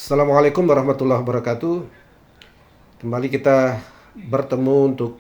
Assalamualaikum warahmatullahi wabarakatuh. Kembali kita bertemu untuk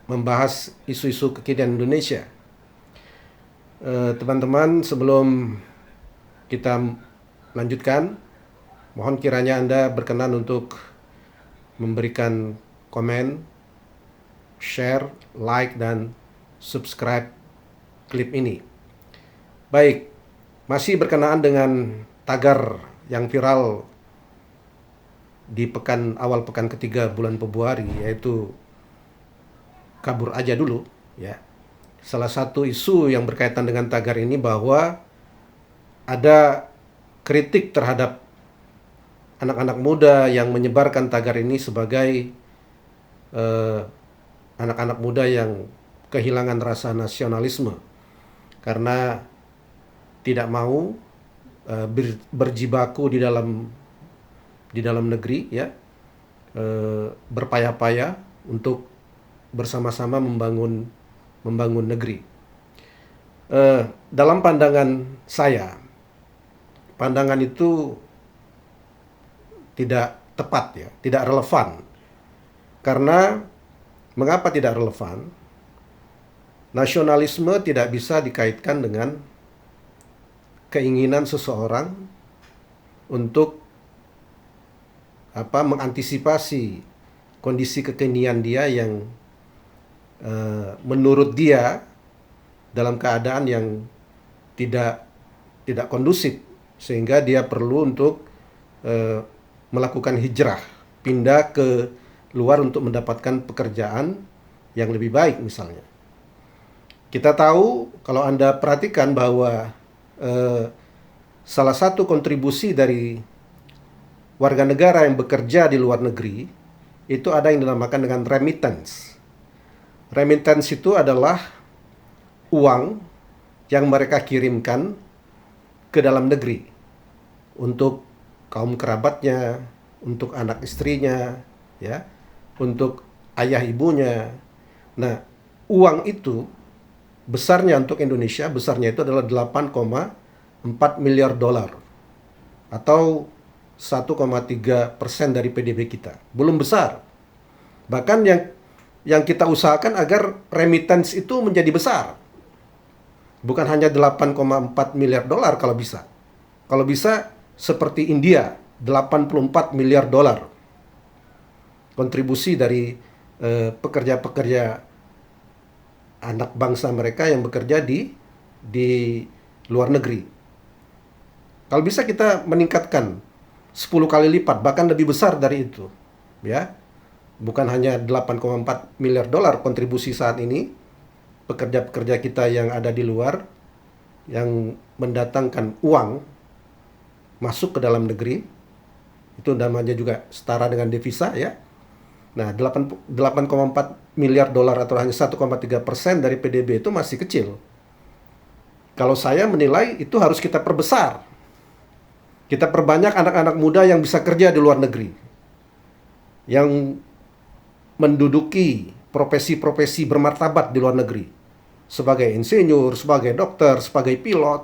membahas isu-isu kekinian Indonesia. Teman-teman, sebelum kita lanjutkan, mohon kiranya Anda berkenan untuk memberikan komen, share, like, dan subscribe klip ini. Baik, masih berkenaan dengan tagar yang viral di awal pekan ketiga bulan Februari, yaitu kabur aja dulu, ya. Salah satu isu yang berkaitan dengan tagar ini bahwa ada kritik terhadap anak-anak muda yang menyebarkan tagar ini sebagai eh, anak-anak muda yang kehilangan rasa nasionalisme karena tidak mau berjibaku di dalam negeri, ya, berpayah-payah untuk bersama-sama membangun negeri. Dalam pandangan saya, pandangan itu tidak tepat, ya, tidak relevan. Karena mengapa tidak relevan? Nasionalisme tidak bisa dikaitkan dengan keinginan seseorang untuk mengantisipasi kondisi kekinian dia yang menurut dia dalam keadaan yang tidak tidak kondusif, sehingga dia perlu untuk melakukan hijrah, pindah ke luar untuk mendapatkan pekerjaan yang lebih baik misalnya. Kita tahu, kalau Anda perhatikan, bahwa salah satu kontribusi dari warga negara yang bekerja di luar negeri itu ada yang dinamakan dengan remittance. Remittance itu adalah uang yang mereka kirimkan ke dalam negeri untuk kaum kerabatnya, untuk anak istrinya, ya, untuk ayah ibunya. Nah, uang itu besarnya untuk Indonesia, besarnya itu adalah 8,4 miliar dolar atau 1,3% dari PDB kita. Belum besar. Bahkan yang kita usahakan agar remittance itu menjadi besar. Bukan hanya 8,4 miliar dolar kalau bisa. Kalau bisa seperti India, 84 miliar dolar. Kontribusi dari pekerja-pekerja anak bangsa mereka yang bekerja di luar negeri. Kalau bisa kita meningkatkan 10 kali lipat, bahkan lebih besar dari itu, ya. Bukan hanya 8,4 miliar dolar kontribusi saat ini, pekerja-pekerja kita yang ada di luar, yang mendatangkan uang masuk ke dalam negeri, itu namanya juga setara dengan devisa, ya. Nah, 8,4 miliar dolar atau hanya 1,3% dari PDB itu masih kecil. Kalau saya menilai itu harus kita perbesar. Kita perbanyak anak-anak muda yang bisa kerja di luar negeri, yang menduduki profesi-profesi bermartabat di luar negeri, sebagai insinyur, sebagai dokter, sebagai pilot,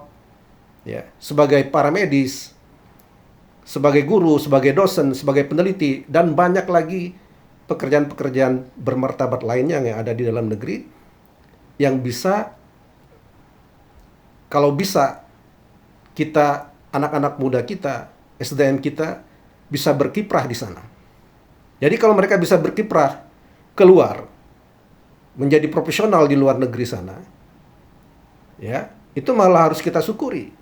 ya, sebagai paramedis, sebagai guru, sebagai dosen, sebagai peneliti, dan banyak lagi pekerjaan-pekerjaan bermartabat lainnya yang ada di dalam negeri, yang bisa, kalau bisa kita, anak-anak muda kita, SDM kita bisa berkiprah di sana. Jadi kalau mereka bisa berkiprah keluar, menjadi profesional di luar negeri sana, ya, itu malah harus kita syukuri.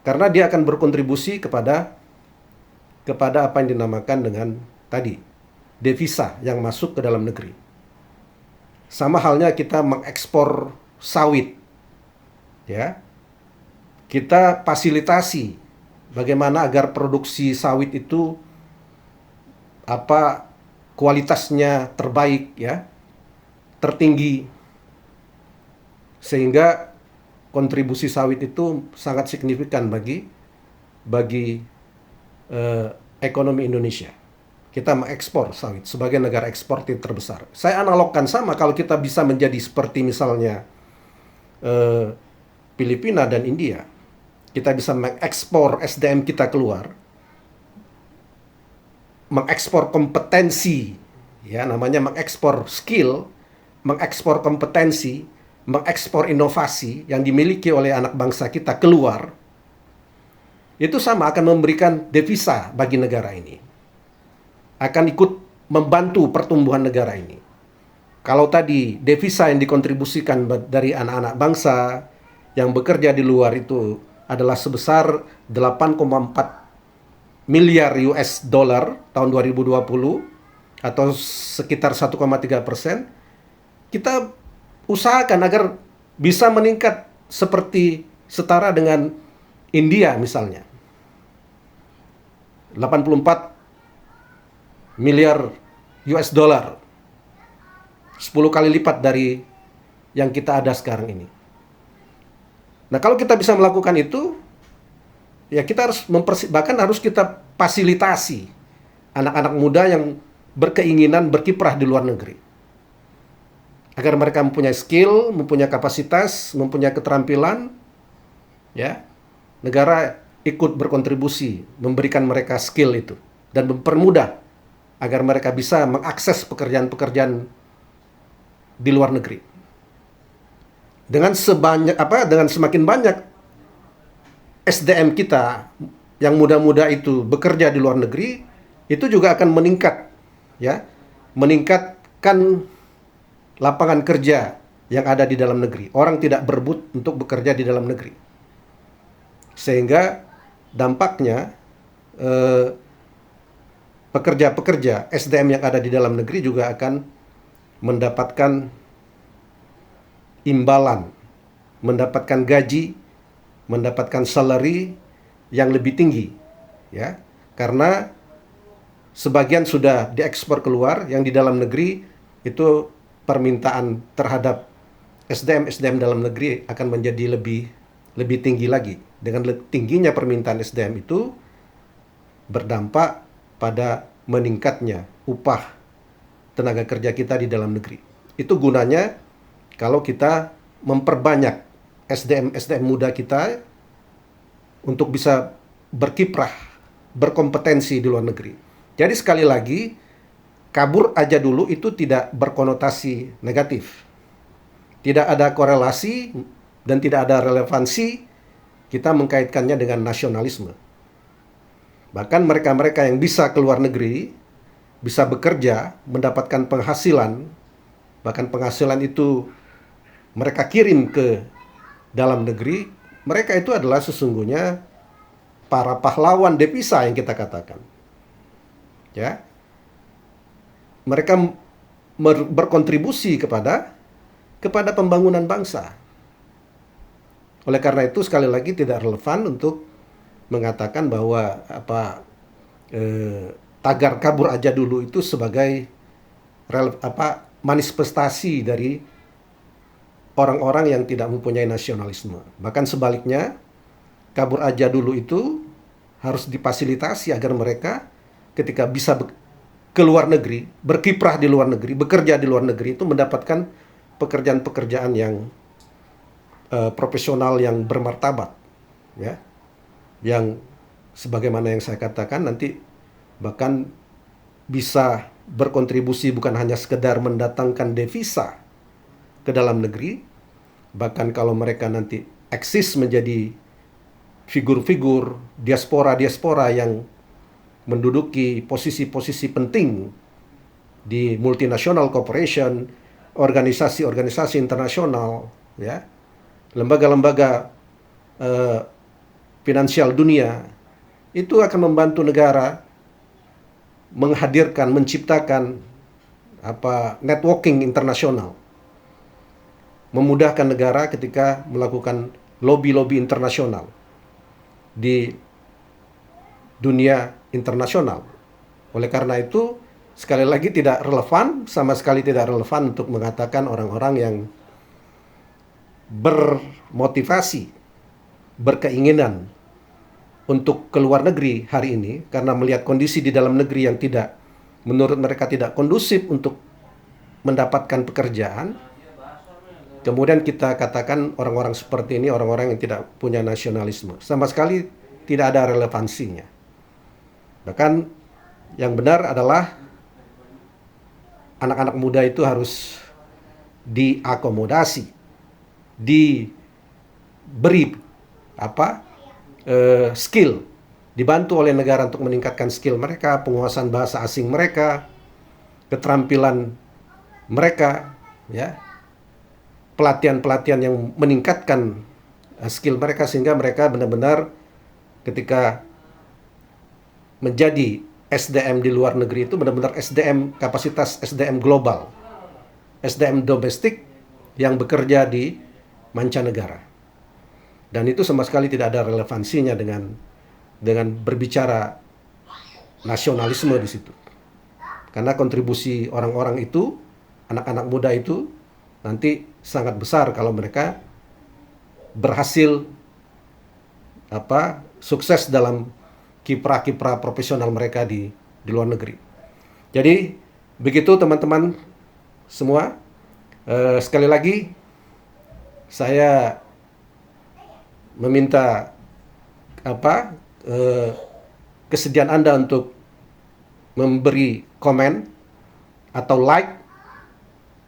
Karena dia akan berkontribusi kepada apa yang dinamakan dengan tadi, devisa yang masuk ke dalam negeri. Sama halnya kita mengekspor sawit, ya. Kita fasilitasi bagaimana agar produksi sawit itu kualitasnya terbaik, ya, tertinggi, sehingga kontribusi sawit itu sangat signifikan bagi ekonomi Indonesia. Kita mengekspor sawit sebagai negara eksportir terbesar. Saya analogkan sama kalau kita bisa menjadi seperti misalnya Filipina dan India. kita bisa mengekspor SDM kita keluar, mengekspor kompetensi, ya namanya mengekspor skill, mengekspor kompetensi, mengekspor inovasi yang dimiliki oleh anak bangsa kita keluar, itu sama akan memberikan devisa bagi negara ini. Akan ikut membantu pertumbuhan negara ini. Kalau tadi devisa yang dikontribusikan dari anak-anak bangsa yang bekerja di luar itu adalah sebesar 8,4 miliar US dollar tahun 2020 atau sekitar 1,3%, kita usahakan agar bisa meningkat seperti setara dengan India misalnya. 84 miliar US dollar. 10 kali lipat dari yang kita ada sekarang ini. Nah, kalau kita bisa melakukan itu, ya kita harus bahkan harus kita fasilitasi anak-anak muda yang berkeinginan berkiprah di luar negeri. Agar mereka mempunyai skill, mempunyai kapasitas, mempunyai keterampilan, ya. Negara ikut berkontribusi memberikan mereka skill itu dan mempermudah agar mereka bisa mengakses pekerjaan-pekerjaan di luar negeri. Dengan semakin banyak SDM kita yang muda-muda itu bekerja di luar negeri, itu juga akan meningkat, ya, meningkatkan lapangan kerja yang ada di dalam negeri. Orang tidak berebut untuk bekerja di dalam negeri, sehingga dampaknya pekerja-pekerja SDM yang ada di dalam negeri juga akan mendapatkan imbalan, mendapatkan gaji, mendapatkan salary yang lebih tinggi, ya, karena sebagian sudah diekspor keluar, yang di dalam negeri itu permintaan terhadap SDM dalam negeri akan menjadi lebih tinggi lagi. Dengan tingginya permintaan SDM itu berdampak pada meningkatnya upah tenaga kerja kita di dalam negeri. Itu gunanya kalau kita memperbanyak SDM muda kita untuk bisa berkiprah, berkompetensi di luar negeri. Jadi sekali lagi, kabur aja dulu itu tidak berkonotasi negatif. Tidak ada korelasi dan tidak ada relevansi kita mengkaitkannya dengan nasionalisme. Bahkan mereka-mereka yang bisa keluar negeri, bisa bekerja, mendapatkan penghasilan, bahkan penghasilan itu mereka kirim ke dalam negeri, mereka itu adalah sesungguhnya para pahlawan devisa yang kita katakan. Ya. Mereka berkontribusi kepada pembangunan bangsa. Oleh karena itu sekali lagi tidak relevan untuk mengatakan bahwa tagar kabur aja dulu itu sebagai manifestasi dari orang-orang yang tidak mempunyai nasionalisme. Bahkan sebaliknya, kabur aja dulu itu harus difasilitasi agar mereka ketika bisa ke luar negeri, berkiprah di luar negeri, bekerja di luar negeri itu mendapatkan pekerjaan-pekerjaan yang profesional yang bermartabat, ya, yang sebagaimana yang saya katakan nanti bahkan bisa berkontribusi bukan hanya sekedar mendatangkan devisa ke dalam negeri, bahkan kalau mereka nanti eksis menjadi figur-figur diaspora yang menduduki posisi-posisi penting di multinational corporation, organisasi-organisasi internasional, ya, lembaga-lembaga finansial dunia, itu akan membantu negara menghadirkan, menciptakan networking internasional, memudahkan negara ketika melakukan lobby-lobby internasional di dunia internasional. Oleh karena itu, sekali lagi tidak relevan, sama sekali tidak relevan untuk mengatakan orang-orang yang bermotivasi, berkeinginan untuk keluar negeri hari ini karena melihat kondisi di dalam negeri yang menurut mereka tidak kondusif untuk mendapatkan pekerjaan, kemudian kita katakan orang-orang seperti ini orang-orang yang tidak punya nasionalisme. Sama sekali tidak ada relevansinya. Bahkan yang benar adalah anak-anak muda itu harus diakomodasi, diberi skill, dibantu oleh negara untuk meningkatkan skill mereka, penguasaan bahasa asing mereka, keterampilan mereka, ya, pelatihan-pelatihan yang meningkatkan skill mereka sehingga mereka benar-benar ketika menjadi SDM di luar negeri itu benar-benar SDM, kapasitas SDM global, SDM domestik yang bekerja di mancanegara. Dan itu sama sekali tidak ada relevansinya dengan berbicara nasionalisme di situ. Karena kontribusi orang-orang itu, anak-anak muda itu nanti sangat besar kalau mereka berhasil sukses dalam kiprah-kiprah profesional mereka di luar negeri. Jadi begitu teman-teman semua. Sekali lagi saya meminta kesediaan Anda untuk memberi komen atau like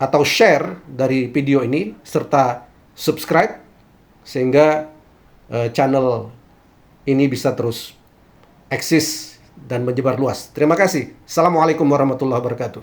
atau share dari video ini serta subscribe sehingga channel ini bisa terus eksis dan menyebar luas. Terima kasih. Assalamualaikum warahmatullahi wabarakatuh.